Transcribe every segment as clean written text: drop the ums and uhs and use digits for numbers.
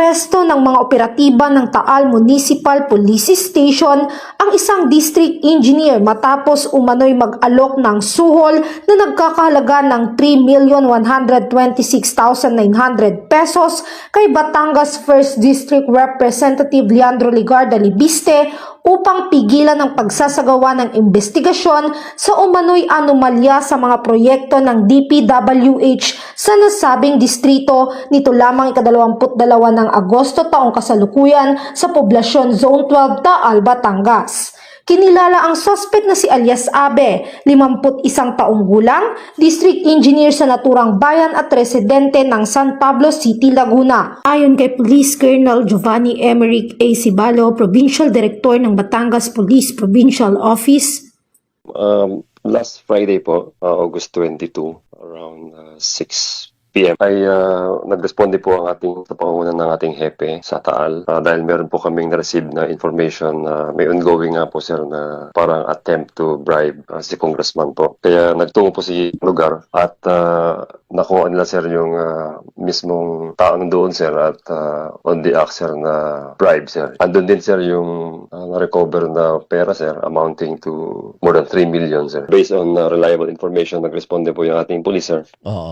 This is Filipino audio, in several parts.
Inaresto ng mga operatiba ng Taal Municipal Police Station ang isang district engineer matapos umano'y mag-alok ng suhol na nagkakahalaga ng 3,126,900 pesos kay Batangas 1st District Representative Leandro Ligarda Libiste upang pigilan ang pagsasagawa ng investigasyon sa umano'y anomalya sa mga proyekto ng DPWH sa nasabing distrito nito lamang ika-22 ng Agosto taong kasalukuyan sa Poblasyon Zone 12 Taal, Batangas. Kinilala ang suspect na si alias Abe, 51 taong gulang, district engineer sa naturang bayan at residente ng San Pablo City, Laguna. Ayon kay Police Colonel Giovanni Emerick A. Cibalo, Provincial Director ng Batangas Police Provincial Office. Last Friday po, August 22, around 6 p.m. ay nagresponde po ang ating sa pangunguna ng ating hepe sa Taal dahil meron po kaming na-receive na information na may ongoing nga po sir na parang attempt to bribe si congressman po. Kaya nagtungo po si lugar at nakuha nila sir yung mismong tao doon sir at on the act sir na bribe sir. Andun din sir yung na-recover na pera sir amounting to more than 3 million sir. Based on reliable information, nagresponde po yung ating police sir.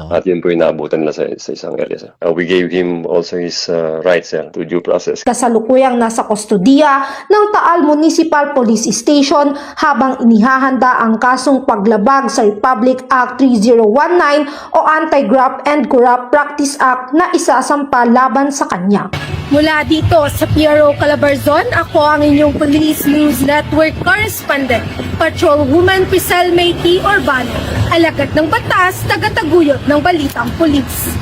At yun po yung naabutan nila sa isang area sir. We gave him also his rights sir to due process. Kasalukuyang nasa kustodiya ng Taal Municipal Police Station habang inihahanda ang kasong paglabag sa Republic Act 3019 o Anti-Graft and Corrupt Practice Act na isasampa laban sa kanya. Mula dito sa PRO Calabarzon, ako ang inyong Police News Network Correspondent, Patrolwoman Priscel Mayki Urbano, alagad ng batas, tagataguyod ng balitang pulis.